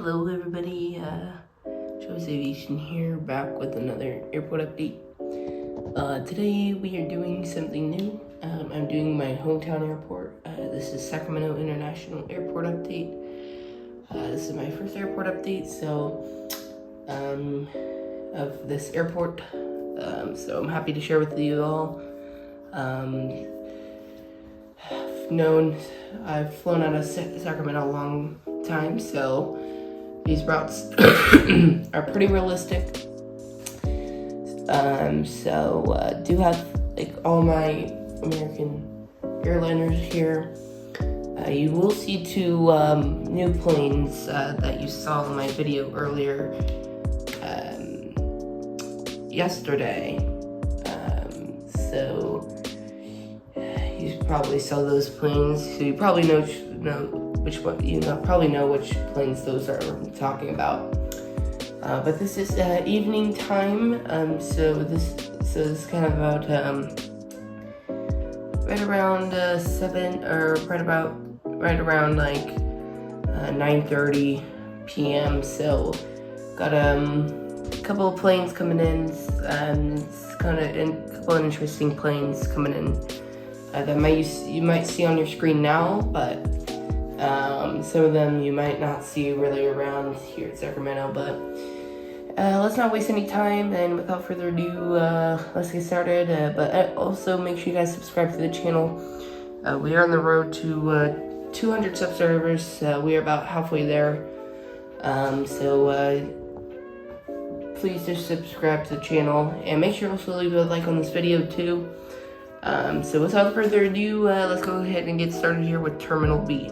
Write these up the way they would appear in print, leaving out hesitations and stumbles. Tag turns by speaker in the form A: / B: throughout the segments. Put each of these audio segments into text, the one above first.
A: Hello everybody, Choice Aviation here, back with another airport update. Today we are doing something new. I'm doing my hometown airport. This is Sacramento International Airport update. This is my first airport update, of this airport. So I'm happy to share with you all. I've flown out of Sacramento a long time, so these routes are pretty realistic. Do have like all my American airliners here. You will see two new planes that you saw in my video earlier yesterday. You probably saw those planes, so you probably know which one. Probably know which planes those are I'm talking about. But this is evening time, so this is kind of about right around 7 or right around like 9:30 p.m. So got a couple of planes coming in, it's kind of a couple of interesting planes coming in that you might see on your screen now, but some of them you might not see really around here at Sacramento. But let's not waste any time, and without further ado, let's get started. But also make sure you guys subscribe to the channel. We are on the road to 200 subscribers. We are about halfway there. Please just subscribe to the channel, and make sure also leave a like on this video too. So without further ado, let's go ahead and get started here with Terminal B.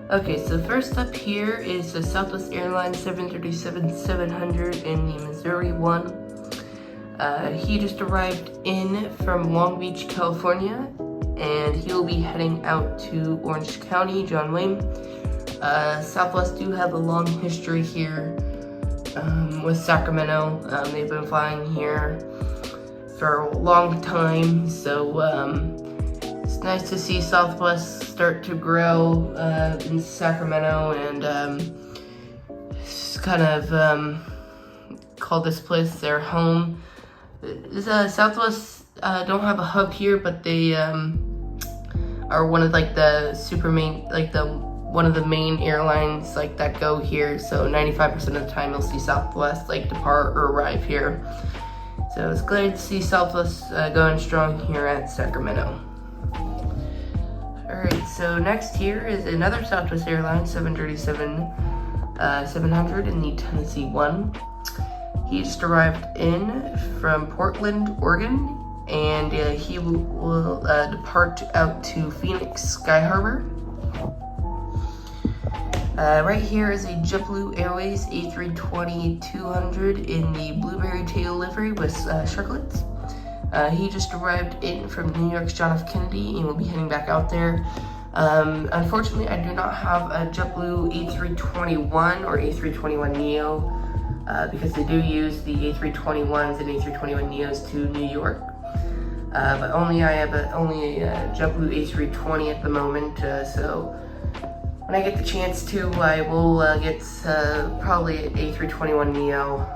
A: Okay, so first up here is the Southwest Airlines 737-700 in the Missouri one. He just arrived in from Long Beach, California, and he'll be heading out to Orange County, John Wayne. Southwest do have a long history here with Sacramento. They've been flying here for a long time, so it's nice to see Southwest start to grow in Sacramento, and kind of call this place their home. Southwest don't have a hub here, but they are one of like the one of the main airlines like that go here. So 95% of the time you'll see Southwest like depart or arrive here. So it's glad to see Southwest going strong here at Sacramento. Alright, so next here is another Southwest Airlines 737-700 in the Tennessee one. He just arrived in from Portland, Oregon, and he will depart out to Phoenix Sky Harbor. Right here is a JetBlue Airways A320-200 in the blueberry tail livery with sharklets. He just arrived in from New York's John F. Kennedy and will be heading back out there. Unfortunately, I do not have a JetBlue A321 or A321neo because they do use the A321s and A321neos to New York. But I have only a JetBlue A320 at the moment, so when I get the chance to, I will get probably an A321neo.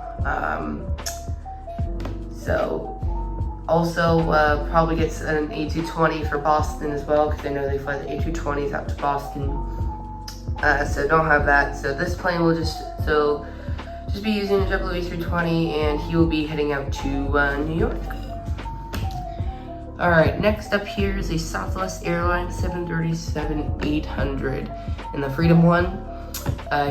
A: Also probably gets an A220 for Boston as well, because I know they fly the A220s out to Boston. So don't have that. So this plane will just be using a JetBlue A320, and he will be heading out to New York. Alright, next up here is a Southwest Airlines 737-800 in the Freedom one.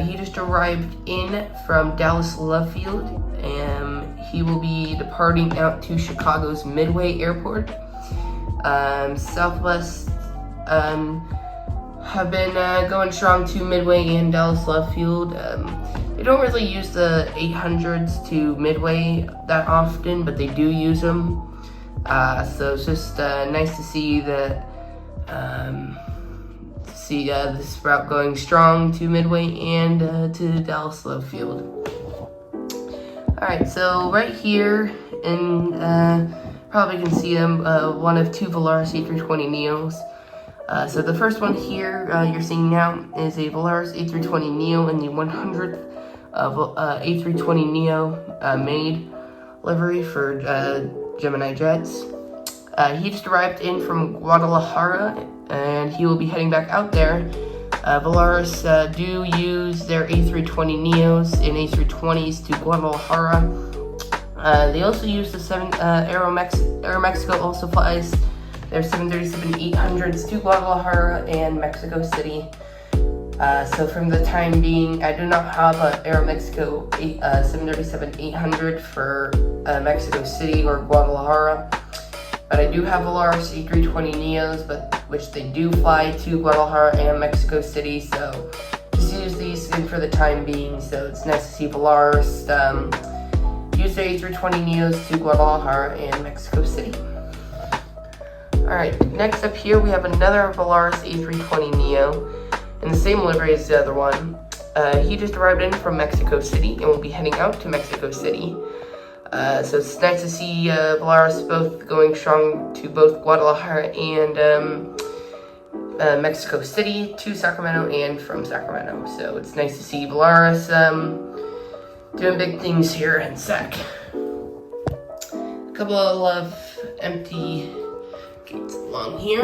A: He just arrived in from Dallas Love Field, and he will be departing out to Chicago's Midway Airport. Southwest have been going strong to Midway and Dallas Love Field. They don't really use the 800s to Midway that often, but they do use them. So it's just nice to see that this route going strong to Midway and to Dallas Love Field. Alright, so right here, and probably can see them, one of two Volaris A320neos. So the first one here you're seeing now is a Volaris A320neo in the 100th A320neo made livery for Gemini Jets. He just arrived in from Guadalajara, and he will be heading back out there. Volaris do use their A320neos and A320s to Guadalajara. They also use the Aeromexico also flies their 737-800s to Guadalajara and Mexico City. So from the time being, I do not have an Aeromexico 737-800 for Mexico City or Guadalajara, but I do have Volaris A320neos, which they do fly to Guadalajara and Mexico City. So just use these for the time being. So it's nice to see Volaris use their A320neos to Guadalajara and Mexico City. Alright, next up here we have another Volaris A320neo in the same livery as the other one. He just arrived in from Mexico City and will be heading out to Mexico City. So it's nice to see Volaris both going strong to both Guadalajara and Mexico City, to Sacramento and from Sacramento. So it's nice to see Volaris doing big things here in Sac. A couple of empty gates along here.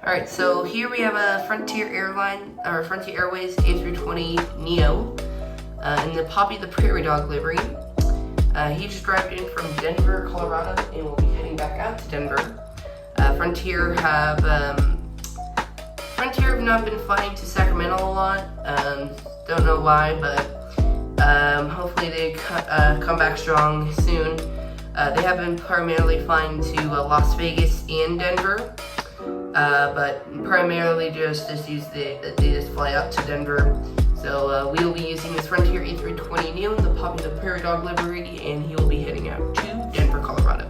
A: Alright, so here we have a Frontier Airways A320neo in the Poppy the Prairie Dog livery. He just arrived in from Denver, Colorado, and will be heading back out to Denver. Frontier have not been flying to Sacramento a lot. Don't know why, but hopefully they come back strong soon. They have been primarily flying to Las Vegas and Denver, but primarily they just fly out to Denver. So we will be using this Frontier A320neo in the Poppy the Prairie Dog livery, and he will be heading out to Denver, Colorado.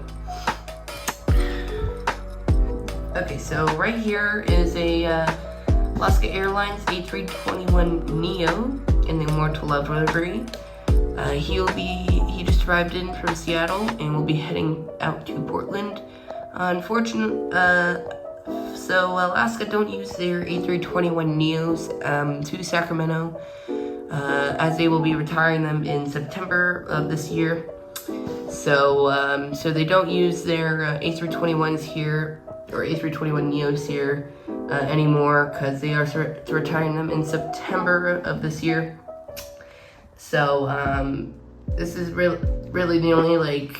A: Okay, so right here is a Alaska Airlines A321neo in the Immortal Love livery. He just arrived in from Seattle and will be heading out to Portland. So Alaska don't use their A321neos to Sacramento, as they will be retiring them in September of this year. So they don't use their A321s here, or A321neos here anymore, because they are retiring them in September of this year. So this is really the only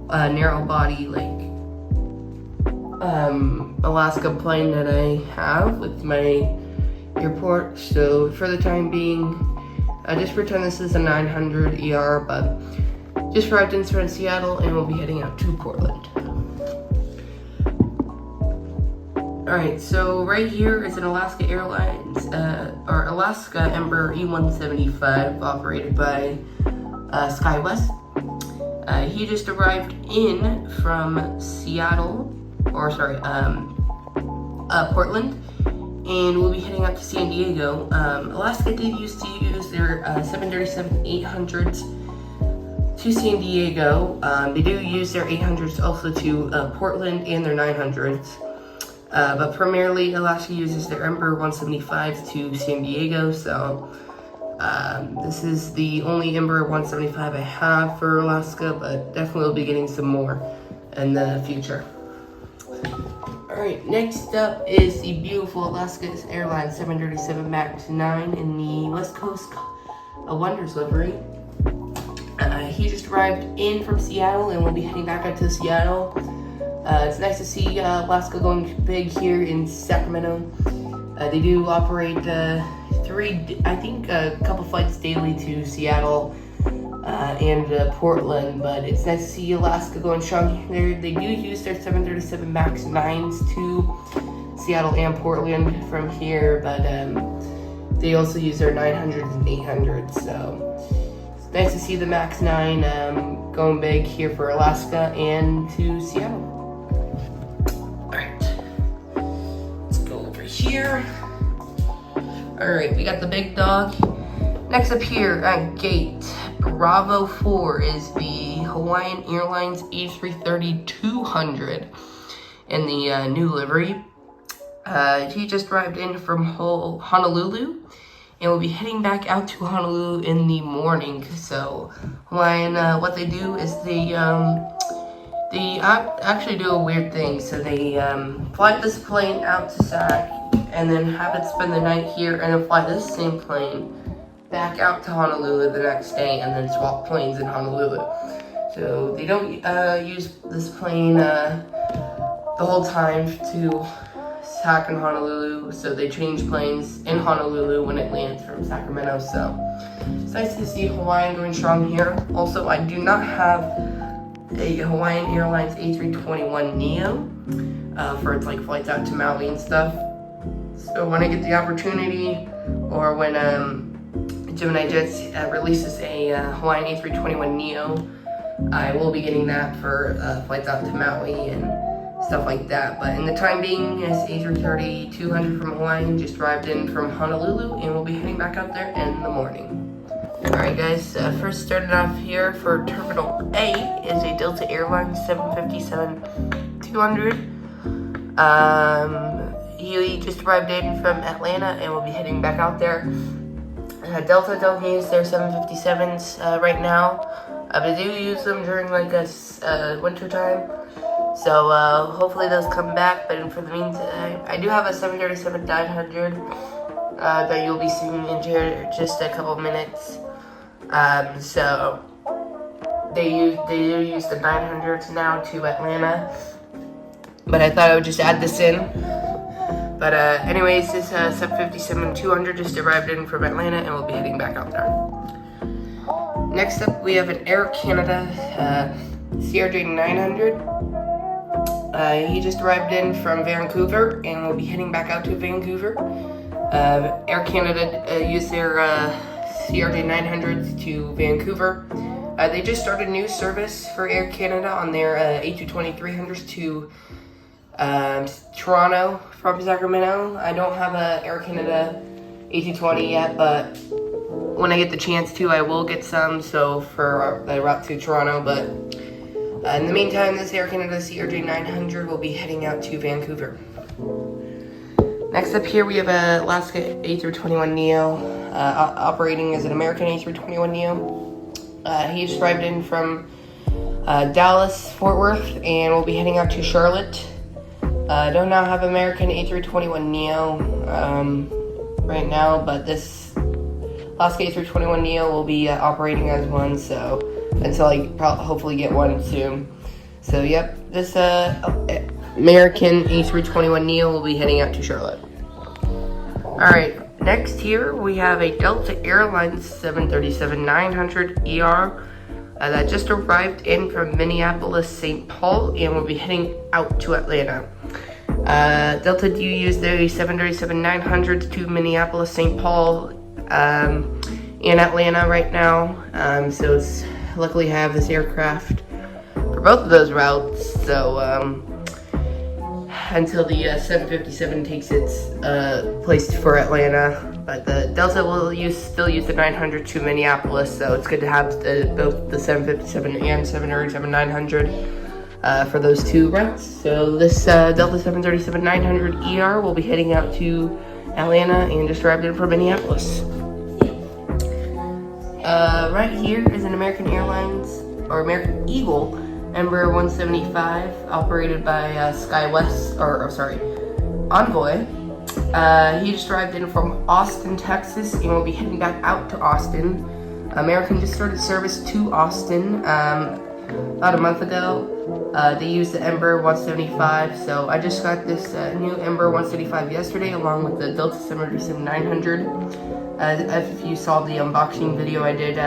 A: narrow body Alaska plane that I have with my airport. So for the time being, just pretend this is a 900 ER, but just arrived in from Seattle and we'll be heading out to Portland. Alright, so right here is an Alaska Airlines, or Alaska Embraer E175 operated by SkyWest. He just arrived in from Portland, and we'll be heading out to San Diego. Alaska did used to use their 737-800s to San Diego. They do use their 800s also to Portland and their 900s. But primarily Alaska uses their Embraer 175s to San Diego, so this is the only Embraer 175 I have for Alaska, but definitely will be getting some more in the future. Alright, next up is the beautiful Alaska Airlines 737 MAX 9 in the West Coast Wonders livery. He just arrived in from Seattle and will be heading back out to Seattle. It's nice to see Alaska going big here in Sacramento. They do operate a couple flights daily to Seattle and Portland, but it's nice to see Alaska going strong there. They do use their 737 MAX 9s to Seattle and Portland from here, but they also use their 900s and 800s, so it's nice to see the MAX 9 going big here for Alaska and to Seattle. Alright, let's go over here. Alright, we got the big dog. Next up here at gate Bravo 4 is the Hawaiian Airlines A330-200 in the new livery. He just arrived in from Honolulu, and we'll be heading back out to Honolulu in the morning. So Hawaiian, what they do is they actually do a weird thing. So they fly this plane out to Sac, and then have it spend the night here, and then fly this same plane back out to Honolulu the next day, and then swap planes in Honolulu. So they don't use this plane the whole time to Sac and Honolulu, so they change planes in Honolulu when it lands from Sacramento. So it's nice to see Hawaiian going strong here. Also, I do not have a Hawaiian Airlines A321neo for its like flights out to Maui and stuff. So when I get the opportunity, or when Gemini Jets releases a Hawaiian A321neo, I will be getting that for flights out to Maui and stuff like that. But in the time being, this A330-200 from Hawaiian just arrived in from Honolulu, and we'll be heading back out there in the morning. Alright guys, first starting off here for Terminal A is a Delta Airlines 757-200. He just arrived in from Atlanta, and we'll be heading back out there. Delta don't use their 757s right now, but they do use them during like winter time. So hopefully those come back. But for the meantime, I do have a 737-900 that you'll be seeing in just a couple minutes. So they do use the 900s now to Atlanta. But I thought I would just add this in. But anyways, this 757-200 just arrived in from Atlanta, and we'll be heading back out there. Next up, we have an Air Canada CRJ-900. He just arrived in from Vancouver, and we'll be heading back out to Vancouver. Air Canada used their CRJ-900s to Vancouver. They just started a new service for Air Canada on their A220-300s to Toronto from Sacramento. I don't have a Air Canada A220 yet, but when I get the chance to, I will get some. So for the route to Toronto, but in the meantime, this Air Canada CRJ-900 will be heading out to Vancouver. Next up here, we have a Alaska A321neo operating as an American A321neo. He just arrived in from Dallas, Fort Worth, and we'll be heading out to Charlotte. I don't now have American A321neo right now, but this Alaska A321neo will be operating as one, so until I hopefully get one soon. So yep, this American A321neo will be heading out to Charlotte. Alright, next here we have a Delta Airlines 737-900ER that just arrived in from Minneapolis, St. Paul, and will be heading out to Atlanta. Delta do use their 737-900s to Minneapolis, St. Paul, and Atlanta right now. So it's luckily have this aircraft for both of those routes. So until the 757 takes its place for Atlanta, but the Delta will still use the 900 to Minneapolis. So it's good to have both the 757 and 737-900. For those two routes. So this Delta 737-900ER will be heading out to Atlanta and just arrived in from Minneapolis. Right here is an American Airlines, or American Eagle, Embraer 175, operated by Envoy. He just arrived in from Austin, Texas, and will be heading back out to Austin. American just started service to Austin about a month ago. They used the Embraer 175, so I just got this new Embraer 175 yesterday, along with the Delta 737-900. If you saw the unboxing video I did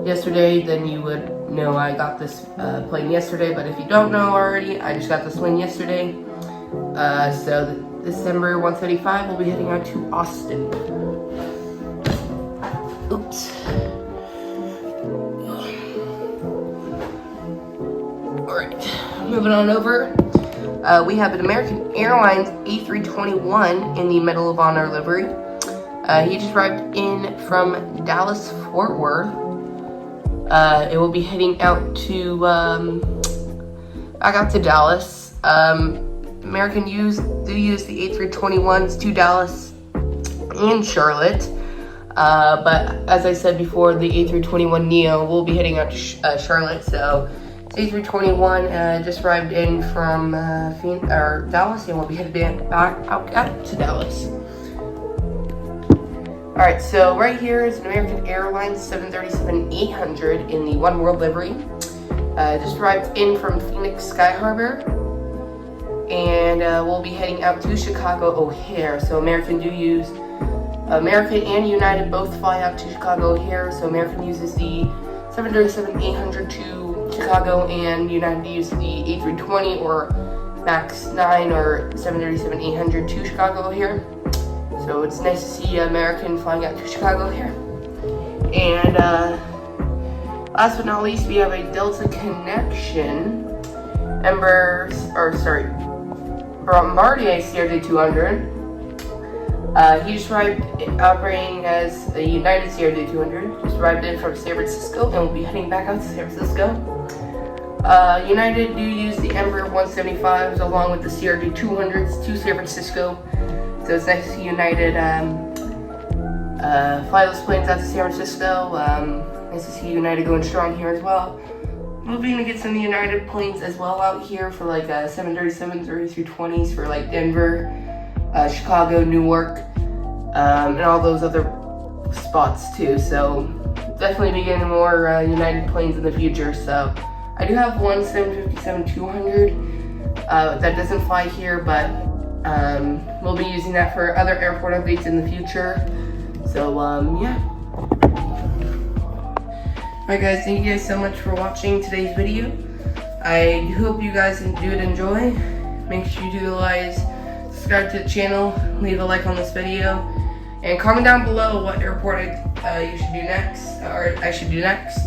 A: yesterday, then you would know I got this plane yesterday, but if you don't know already, I just got this one yesterday. So this Embraer 175 will be heading out to Austin. Oops. Alright, moving on over. We have an American Airlines A321 in the Medal of Honor livery. He just arrived in from Dallas, Fort Worth. It will be heading out to back out to Dallas. American do use the A321s to Dallas and Charlotte. But as I said before, the A321neo will be heading out to Charlotte. So the A321 just arrived in from Dallas, and will be headed back out to Dallas. Alright, so right here is an American Airlines 737-800 in the One World livery. Just arrived in from Phoenix Sky Harbor, and we'll be heading out to Chicago O'Hare. So American and United both fly out to Chicago O'Hare. So American uses the 737-800 to Chicago, and United uses the A320 or MAX 9 or 737-800 to Chicago O'Hare. So it's nice to see American flying out to Chicago here. And last but not least, we have a Delta connection. Bombardier CRJ200. He just arrived operating as a United CRJ200. Just arrived in from San Francisco and will be heading back out to San Francisco. United do use the Embraer 175s along with the CRJ200s to San Francisco. So it's nice to see United fly those planes out to San Francisco. Nice to see United going strong here as well. We'll be gonna get some United planes as well out here for like 737s or A320s for like Denver, Chicago, Newark, and all those other spots too. So definitely be getting more United planes in the future. So I do have one 757-200 that doesn't fly here, but we'll be using that for other airport updates in the future. So, yeah. Alright guys, thank you guys so much for watching today's video. I hope you guys do enjoy. Make sure you guys subscribe to the channel, leave a like on this video, and comment down below what airport you should do next, or I should do next.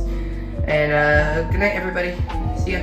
A: And good night everybody. See ya.